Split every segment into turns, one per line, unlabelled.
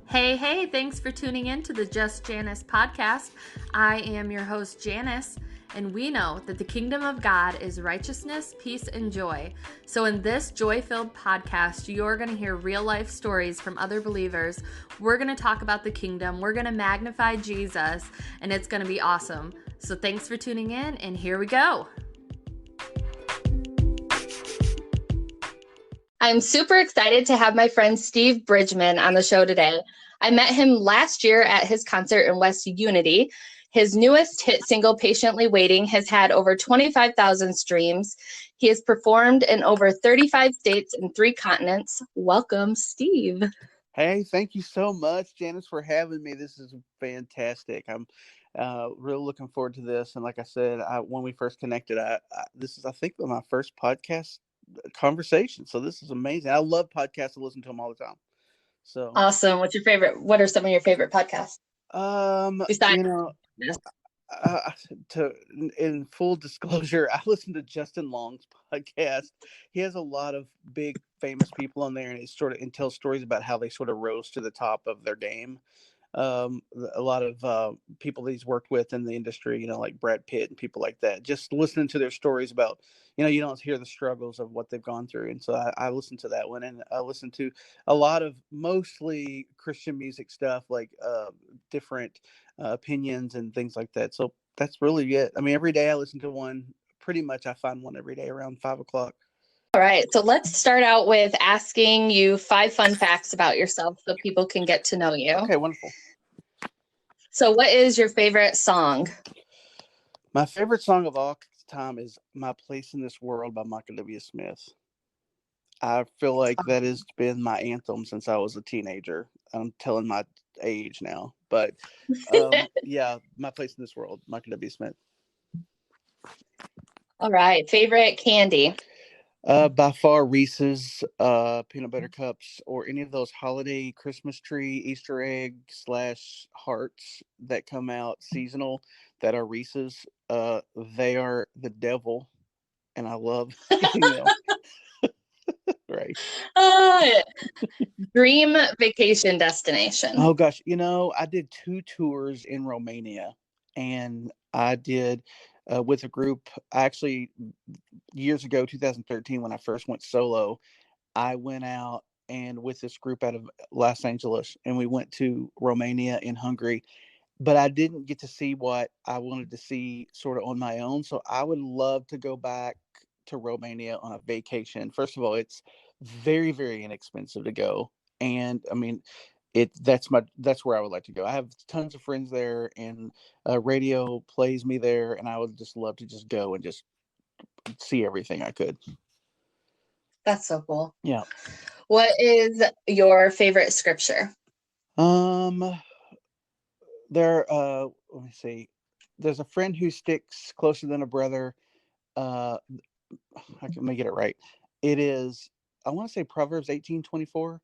Hey, thanks for tuning in to the Just Janice podcast. I am your host, Janice, and we know that the kingdom of God is righteousness, peace, and joy. So, in this joy filled podcast, you're going to hear real life stories from other believers. We're going to talk about the kingdom, we're going to magnify Jesus, and it's going to be awesome. So, thanks for tuning in, and here we go. I'm super excited to have my friend Steve Bridgmon on the show today. I met him last year at his concert in West Unity. His newest hit single, Patiently Waiting, has had over 25,000 streams. He has performed in over 35 states and 3 continents. Welcome, Steve.
Hey, thank you so much, Janice, for having me. This is fantastic. I'm really looking forward to this. And like I said, when we first connected, this is, I think, my first podcast conversation. So this is amazing. I love podcasts. I listen to them all the time. So
awesome. What's your favorite? What are some of your favorite podcasts?
Besides, in full disclosure, I listen to Justin Long's podcast. He has a lot of big famous people on there, and it tells stories about how they sort of rose to the top of their game. A lot of people that he's worked with in the industry, like Brad Pitt and people like that. Just listening to their stories about, you don't hear the struggles of what they've gone through. And so I listened to that one, and I listened to a lot of mostly Christian music stuff, like different opinions and things like that. So that's really it. I mean, every day I listen to one. Pretty much I find one every day around 5:00.
All right, so let's start out with asking you 5 fun facts about yourself so people can get to know you.
Okay, wonderful.
So what is your favorite song?
My favorite song of all time is My Place in This World by Michael W. Smith. I feel like that has been my anthem since I was a teenager. I'm telling my age now, but yeah, My Place in This World, Michael W. Smith.
All right, favorite candy?
By far Reese's peanut butter cups, or any of those holiday Christmas tree Easter egg / hearts that come out seasonal that are Reese's. They are the devil, and I love eating them. Right.
Dream vacation destination.
Oh gosh, I did 2 tours in Romania, and I did with a group. Actually, years ago, 2013, when I first went solo, I went out and with this group out of Los Angeles, and we went to Romania and Hungary. But I didn't get to see what I wanted to see sort of on my own. So I would love to go back to Romania on a vacation. First of all, it's very, very inexpensive to go. And I mean, that's where I would like to go. I have tons of friends there, and radio plays me there, and I would just love to just go and just see everything I could.
That's so cool.
Yeah.
What is your favorite scripture?
Let me see. There's a friend who sticks closer than a brother. Let me get it right. It is, I want to say, Proverbs 18:24.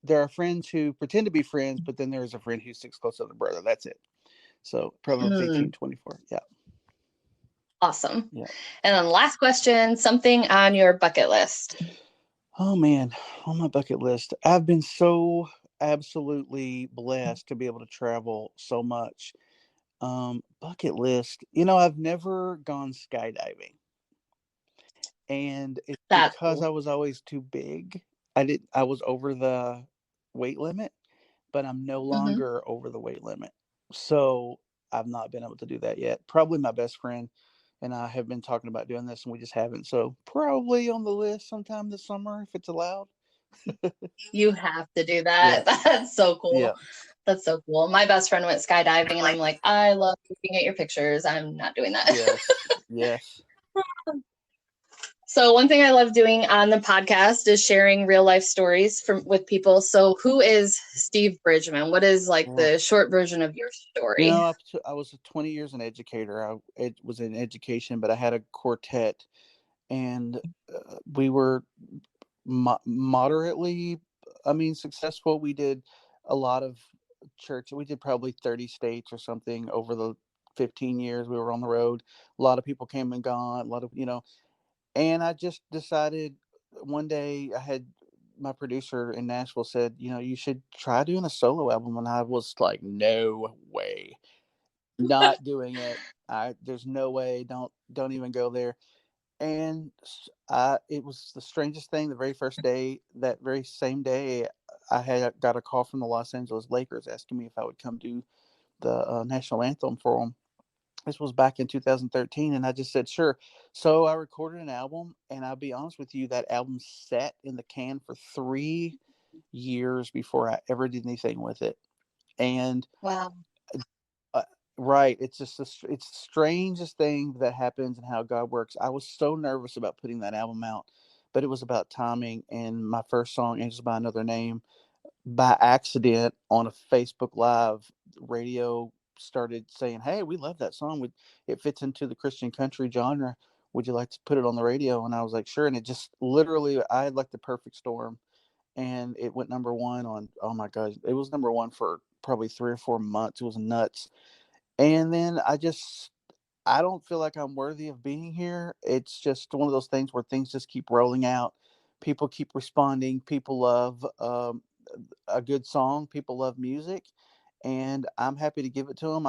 There are friends who pretend to be friends, but then there's a friend who sticks closer than a brother. That's it. So Proverbs 18:24. Yeah.
Awesome.
Yeah.
And then last question, something on your bucket list.
Oh man, on my bucket list, I've been so absolutely blessed to be able to travel so much. Bucket list, I've never gone skydiving, and it's because I was always too big. I was over the weight limit, but I'm no longer over the weight limit. So I've not been able to do that yet. Probably my best friend and I have been talking about doing this, and we just haven't. So probably on the list sometime this summer if it's allowed.
You have to do that. Yeah. That's so cool.
Yeah.
That's so cool. My best friend went skydiving, and I'm like, I love looking at your pictures. I'm not doing that.
Yes.
So one thing I love doing on the podcast is sharing real life stories with people. So who is Steve Bridgmon? What is the short version of your story?
I was 20 years an educator. I was in education, but I had a quartet, and we were moderately, successful. We did a lot of church. We did probably 30 states or something over the 15 years we were on the road. A lot of people came and gone, a lot of, and I just decided one day I had my producer in Nashville said, you should try doing a solo album, and I was like, no way, not doing it. There's no way. Don't even go there. And it was the strangest thing. The very first day, that very same day, I had got a call from the Los Angeles Lakers asking me if I would come do the national anthem for them. This was back in 2013, and I just said sure. So I recorded an album, and I'll be honest with you, that album sat in the can for 3 years before I ever did anything with it. And
Wow.
uh, right, it's just it's the strangest thing that happens and how God works. I was so nervous about putting that album out, but it was about timing. And my first song, "Angels by Another Name," by accident on a Facebook Live, radio started saying, "Hey, we love that song. It fits into the Christian country genre. Would you like to put it on the radio?" And I was like, "Sure." And it just literally, I had like the perfect storm, and it went number one on. Oh my God, it was number one for probably 3 or 4 months. It was nuts. And then I don't feel like I'm worthy of being here. It's just one of those things where things just keep rolling out. People keep responding. People love a good song. People love music, and I'm happy to give it to them.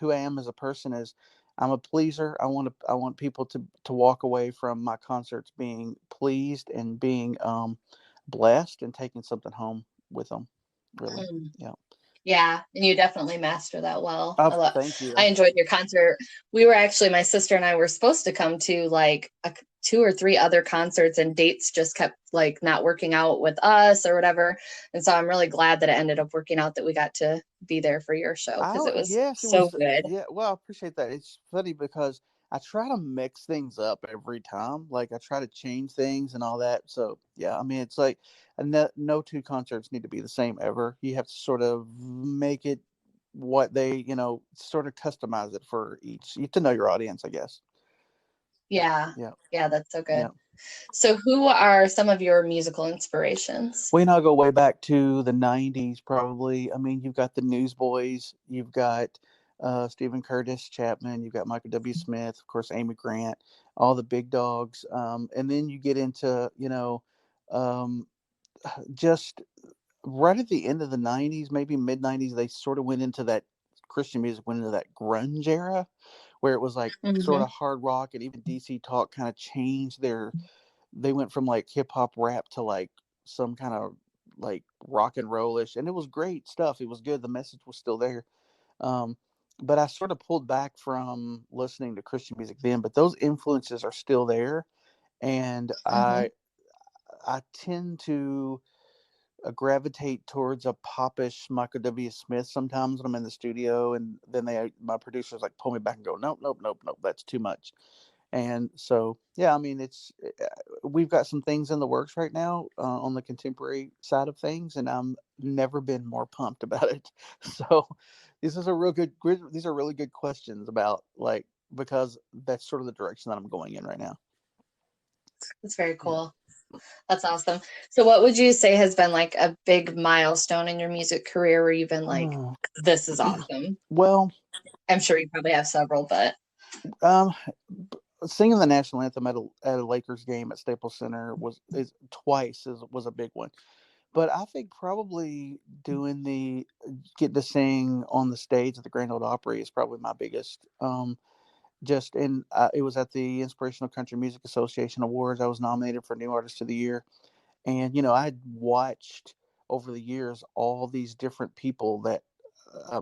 Who I am as a person is, I'm a pleaser. I want people to walk away from my concerts being pleased and being blessed and taking something home with them. Really, yeah.
Yeah, and you definitely master that well.
Oh, thank you.
I enjoyed your concert. We were actually, my sister and I were supposed to come to like 2 or 3 other concerts, and dates just kept like not working out with us or whatever. And so I'm really glad that it ended up working out that we got to be there for your show, because it was
Yes, it
so
was.
good.
Yeah, well, I appreciate that. It's funny because I try to mix things up every time. Like I try to change things and all that. So yeah, I mean, it's like no two concerts need to be the same ever. You have to sort of make it what they, sort of customize it for each. You have to know your audience, I guess.
Yeah.
Yeah,
Yeah, that's so good.
yeah.
So who are some of your musical inspirations?
We now go way back to the '90s, probably. I mean, you've got the Newsboys, you've got Stephen Curtis Chapman, you've got Michael W. Smith, of course, Amy Grant, all the big dogs, and then you get into, um, just right at the end of the '90s, maybe mid '90s, they sort of went into that Christian music, went into that grunge era, where it was like sort of hard rock, and even DC Talk kind of changed they went from like hip hop rap to like some kind of like rock and rollish, and it was great stuff. It was good. The message was still there. Um, but I sort of pulled back from listening to Christian music then, but those influences are still there. And I tend to gravitate towards a popish Michael W. Smith sometimes when I'm in the studio, and then my producers like pull me back and go, nope, nope, nope, nope, that's too much. And so, yeah, I mean, we've got some things in the works right now on the contemporary side of things, and I'm never been more pumped about it. So, these are really good questions about like, because that's sort of the direction that I'm going in right now.
That's very
Yeah.
cool. That's awesome. So what would you say has been like a big milestone in your music career where you've been like, this is awesome?
Well,
I'm sure you probably have several, but
um, singing the national anthem at a Lakers game at Staples Center was a big one. But I think probably getting to sing on the stage at the Grand Ole Opry is probably my biggest. It was at the Inspirational Country Music Association Awards. I was nominated for New Artist of the Year, and I had watched over the years all these different people that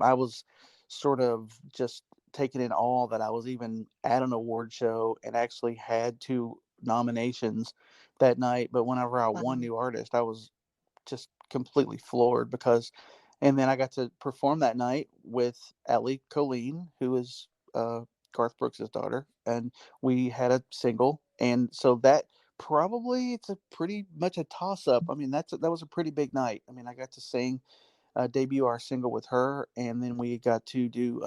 I was sort of just taken in awe that I was even at an award show and actually had 2 nominations that night. But whenever I won New Artist, I was just completely floored and then I got to perform that night with Allie Colleen, who is Garth Brooks's daughter, and we had a single, and so that probably it's a pretty much a toss up. I mean, that was a pretty big night. I mean, I got to sing debut our single with her, and then we got to do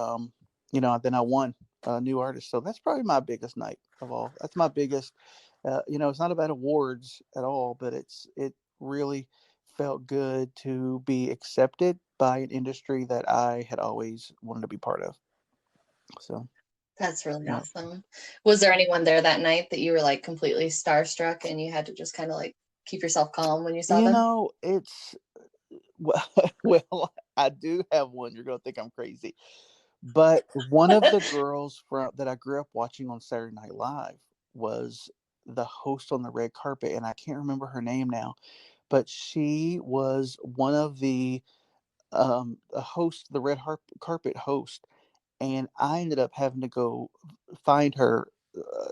then I won New Artist, so that's probably my biggest night of all. That's my biggest. It's not about awards at all, but it really felt good to be accepted by an industry that I had always wanted to be part of. So
that's really
yeah.
awesome. Was there anyone there that night that you were like completely starstruck and you had to just kind of like keep yourself calm when you saw them?
It's well, I do have one. You're gonna think I'm crazy, but one of the girls from that I grew up watching on Saturday Night Live was the host on the red carpet, and I can't remember her name now, but she was one of the host, the carpet host, and I ended up having to go find her.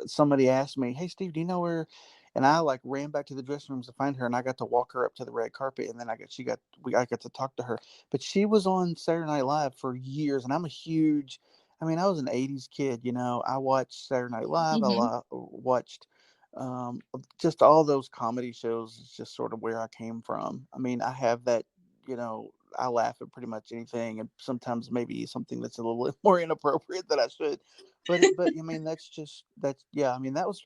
Somebody asked me, "Hey, Steve, do you know where?" And I like ran back to the dressing rooms to find her, and I got to walk her up to the red carpet, and then I got to talk to her. But she was on Saturday Night Live for years, and I'm a huge. I mean, I was an '80s kid, I watched Saturday Night Live.
Mm-hmm.
Watched just all those comedy shows. Is just sort of where I came from. I mean, I have that, you know, I laugh at pretty much anything, and sometimes maybe something that's a little more inappropriate than I should. But I mean, yeah. I mean, that was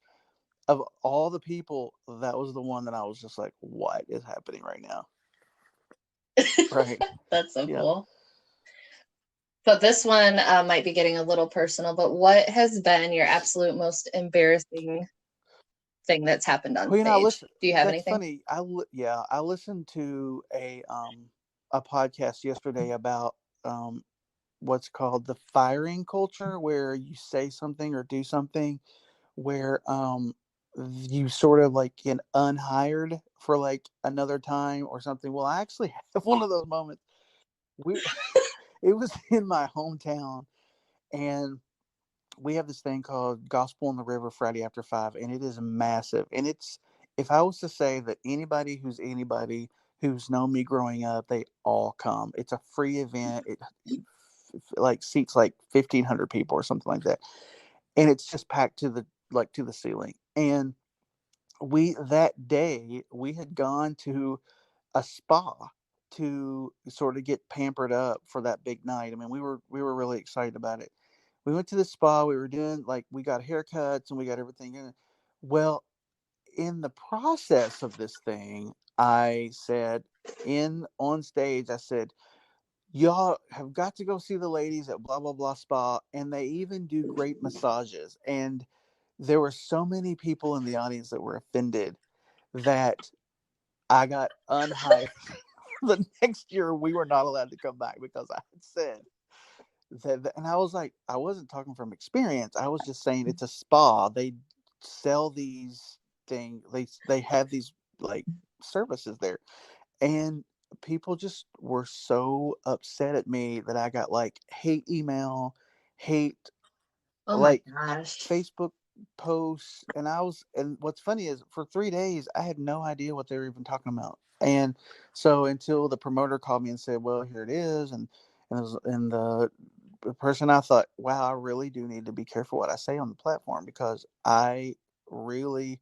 of all the people, that was the one that I was just like, what is happening right now? Right?
That's so
Yeah.
cool. So this one might be getting a little personal, but what has been your absolute most embarrassing thing that's happened on
Well, I
stage?
listen.
Do you have
That's
anything?
funny. I listened to a podcast yesterday about what's called the firing culture, where you say something or do something where you sort of like get unhired for like another time or something. Well, I actually have one of those moments. We It was in my hometown, and we have this thing called Gospel on the River Friday after 5, and it is massive. And it's, if I was to say that anybody who's known me growing up, they all come. It's a free event. It like seats like 1,500 people or something like that, and it's just packed to the ceiling. And that day we had gone to a spa to sort of get pampered up for that big night. I mean, we were really excited about it. We went to the spa. We were doing, like, we got haircuts and we got everything in it. Well, in the process of this thing, I said, in on stage, I said, y'all have got to go see the ladies at blah blah blah spa, and they even do great massages. And there were so many people in the audience that were offended that I got unhired. The next year we were not allowed to come back because I had said that. And I was like, I wasn't talking from experience. I was just saying it's a spa. They sell these things. They have these like services there, and people just were so upset at me that I got like hate email, hate,
Oh my
like,
gosh.
Facebook posts. And what's funny is for 3 days I had no idea what they were even talking about. And so until the promoter called me and said, well, here it is. And the person, I thought, wow, I really do need to be careful what I say on the platform, because I really,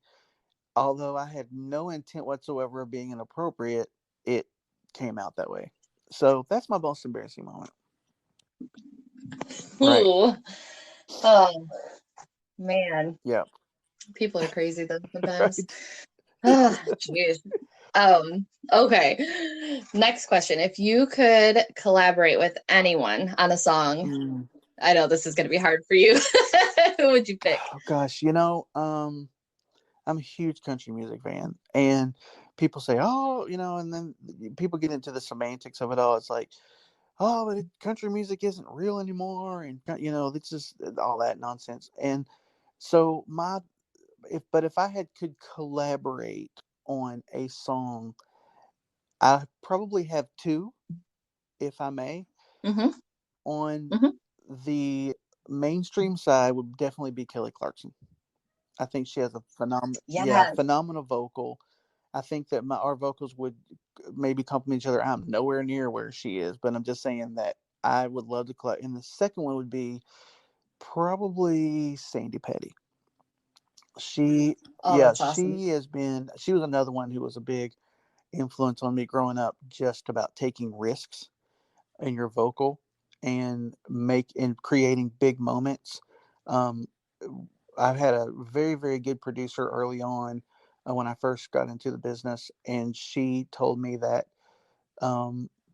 although I had no intent whatsoever of being inappropriate, it came out that way. So that's my most embarrassing moment. Right.
Ooh. Oh man.
Yeah.
People are crazy though sometimes.
Right.
Ah, jeez. Okay. Next question. If you could collaborate with anyone on a song,
Mm.
I know this is going to be hard for you. Who would you pick?
Oh gosh, I'm a huge country music fan, and people say, "Oh, and then people get into the semantics of it all. It's like, oh, but country music isn't real anymore, and it's just all that nonsense." And so if I could collaborate on a song, I probably have two, if I may.
Mm-hmm.
On
Mm-hmm.
the mainstream side would definitely be Kelly Clarkson. I think she has a
Yes.
phenomenal vocal. I think that our vocals would maybe complement each other. I'm nowhere near where she is, but I'm just saying that I would love to collect. And the second one would be probably Sandy Petty. She,
Oh,
yeah,
that's awesome.
she was another one who was a big influence on me growing up, just about taking risks in your vocal and creating big moments. Um, I've had a very, very good producer early on, when I first got into the business, and she told me that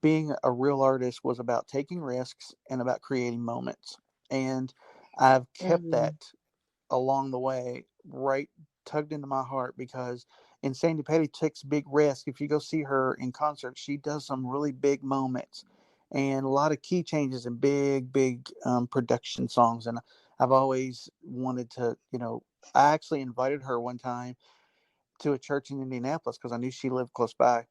being a real artist was about taking risks and about creating moments. And I've kept
Mm-hmm.
that along the way, right, tugged into my heart, because And Sandy Petty takes big risks. If you go see her in concert, she does some really big moments and a lot of key changes and big production songs. And I've always wanted to, I actually invited her one time to a church in Indianapolis because I knew she lived close by.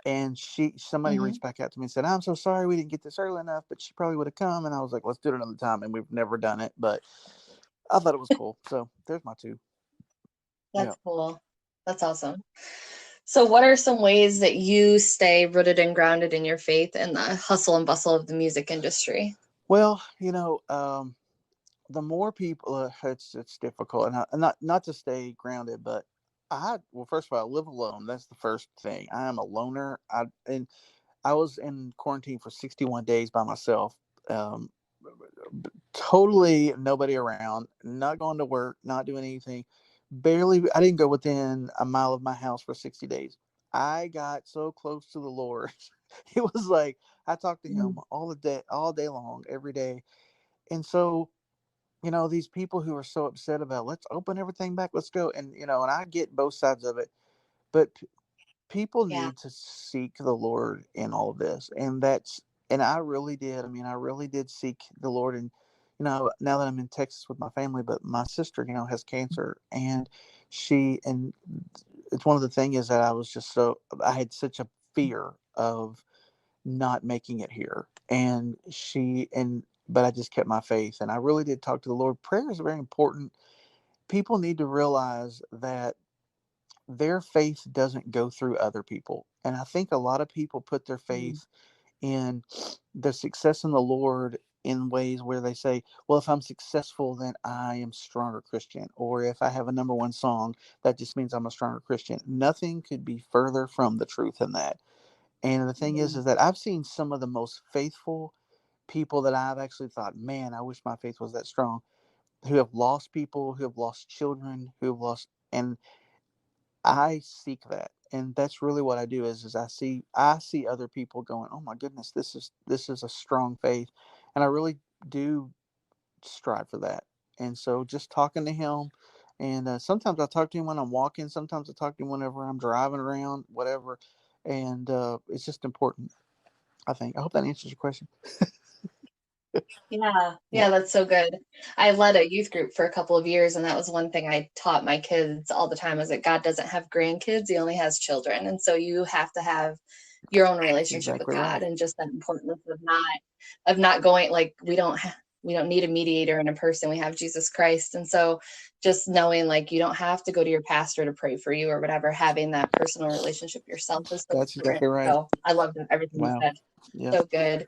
And somebody
Mm-hmm.
reached back out to me and said, "I'm so sorry we didn't get this early enough, but she probably would have come." And I was like, "Let's do it another time." And we've never done it, but I thought it was cool. So there's my two. Yeah.
That's cool. That's awesome. So, what are some ways that you stay rooted and grounded in your faith in the hustle and bustle of the music industry?
Well, the more people, it's difficult, and not to stay grounded, but first of all, I live alone. That's the first thing. I am a loner. I was in quarantine for 61 days by myself. Um, Totally nobody around, not going to work, not doing anything. I didn't go within a mile of my house for 60 days. I got so close to the Lord. It was like I talked to him all day long, every day. And so, these people who are so upset about let's open everything back, let's go. And I get both sides of it, but people
Yeah.
need to seek the Lord in all of this. And I really did. I mean, I really did seek the Lord. And, now that I'm in Texas with my family, but my sister, has cancer, and it's one of the things is that I had such a fear of not making it here. But I just kept my faith, and I really did talk to the Lord. Prayer is very important. People need to realize that their faith doesn't go through other people. And I think a lot of people put their faith in their success in the Lord in ways where they say, well, if I'm successful, then I am stronger Christian. Or if I have a number one song, that just means I'm a stronger Christian. Nothing could be further from the truth than that. And the thing is that I've seen some of the most faithful people that I've actually thought, man, I wish my faith was that strong, who have lost people, who have lost children, who have lost, and I seek that, and that's really what I do. Is I see other people going, oh my goodness, this is a strong faith, and I really do strive for that. And so just talking to him, and sometimes I talk to him when I'm walking, sometimes I talk to him whenever I'm driving around, whatever, and it's just important. I think. I hope that answers your question.
Yeah,
Yeah.
yeah, that's so good. I led a youth group for a couple of years, and that was one thing I taught my kids all the time is that God doesn't have grandkids, he only has children. And so you have to have your own relationship with
Exactly
God,
right.
and just that importance of not going like we don't need a mediator in a person. We have Jesus Christ. And so just knowing like you don't have to go to your pastor to pray for you or whatever, having that personal relationship yourself is so
That's
important.
exactly right.
So I love everything you
Wow.
said.
Yeah.
So good.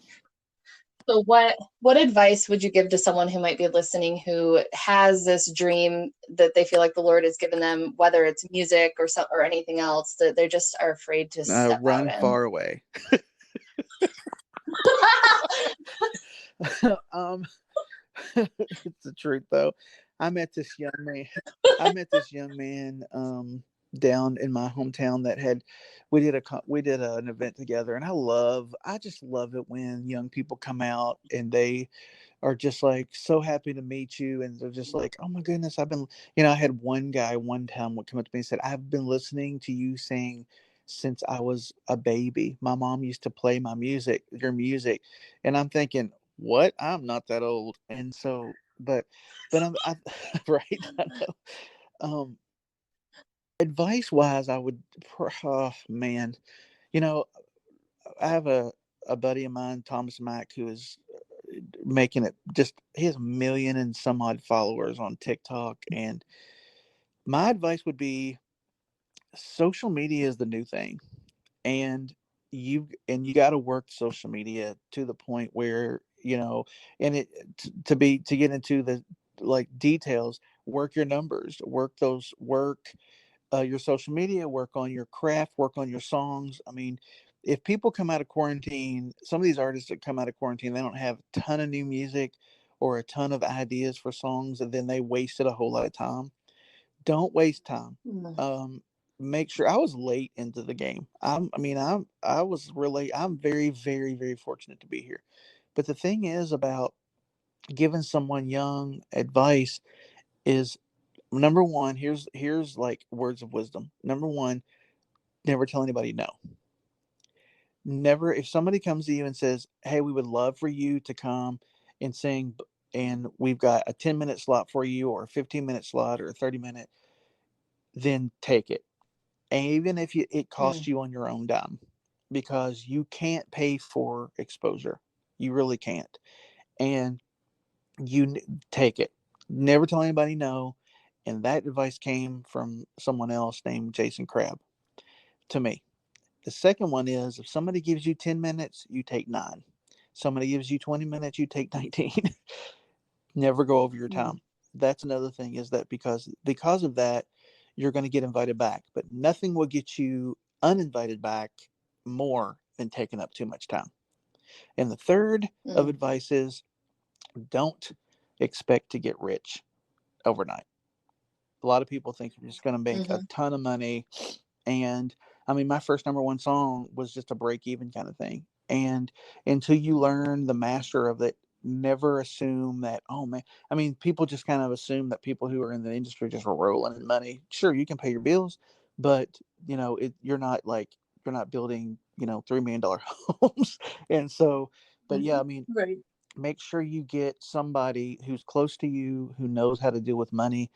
So what advice would you give to someone who might be listening who has this dream that they feel like the Lord has given them, whether it's music or anything else, that they just are afraid to step out
Run
in?
far away. um, it's the truth though. I met this young man. I met this young man down in my hometown that had we did an event together, and I just love it when young people come out and they are just like so happy to meet you, and they're just like, oh my goodness, I had one guy one time would come up to me and said, I've been listening to you sing since I was a baby. My mom used to play your music, and I'm thinking, what? I'm not that old. And so, but right, I know. um Advice wise, I would, oh man, you know I have a buddy of mine, Thomas Mack, who is making it, just he has a million and some odd followers on TikTok. And my advice would be social media is the new thing. And you got to work social media to the point where, and to get into the like details, work your numbers, work your social media, work on your craft, work on your songs. I mean, if people come out of quarantine, some of these artists that come out of quarantine, they don't have a ton of new music or a ton of ideas for songs, and then they wasted a whole lot of time. Don't waste time.
Mm.
Um, Make sure. I was late into the game. I'm very, very, very fortunate to be here. But the thing is about giving someone young advice is Number one, here's like words of wisdom. Number one, never tell anybody no. Never, if somebody comes to you and says, "Hey, we would love for you to come and sing, and we've got a 10-minute slot for you, or a 15-minute slot, or a 30-minute," then take it. And even if it costs
Mm.
you on your own dime, because you can't pay for exposure. You really can't. And you take it. Never tell anybody no. And that advice came from someone else named Jason Crabb to me. The second one is, if somebody gives you 10 minutes, you take 9. Somebody gives you 20 minutes, you take 19. Never go over your
Mm.
time. That's another thing, is that because of that, you're going to get invited back, but nothing will get you uninvited back more than taking up too much time. And the third of
Mm.
advice is, don't expect to get rich overnight. A lot of people think you're just going to make a
Mhm.
ton of money. And I mean, my first number one song was just a break even kind of thing. And until you learn the master of it, never assume that, oh man, I mean, people just kind of assume that people who are in the industry just are rolling in money. Sure, you can pay your bills, but you're not building, $3 million homes. And so, but yeah, I mean,
Right.
make sure you get somebody who's close to you, who knows how to deal with money.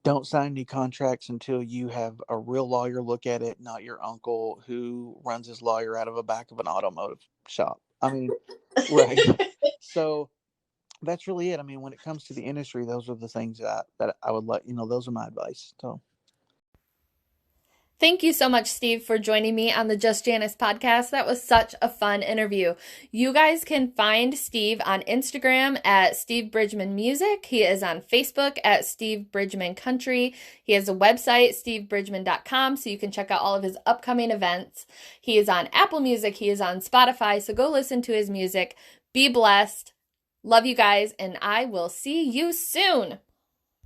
Don't sign any contracts until you have a real lawyer look at it, not your uncle who runs his lawyer out of the back of an automotive shop. I mean, right. So that's really it. I mean, when it comes to the industry, those are the things that I would let, those are my advice. So
Thank you so much, Steve, for joining me on the Just Janice podcast. That was such a fun interview. You guys can find Steve on Instagram at Steve Bridgmon Music. He is on Facebook at Steve Bridgmon Country. He has a website, stevebridgmon.com, so you can check out all of his upcoming events. He is on Apple Music. He is on Spotify, so go listen to his music. Be blessed. Love you guys, and I will see you soon.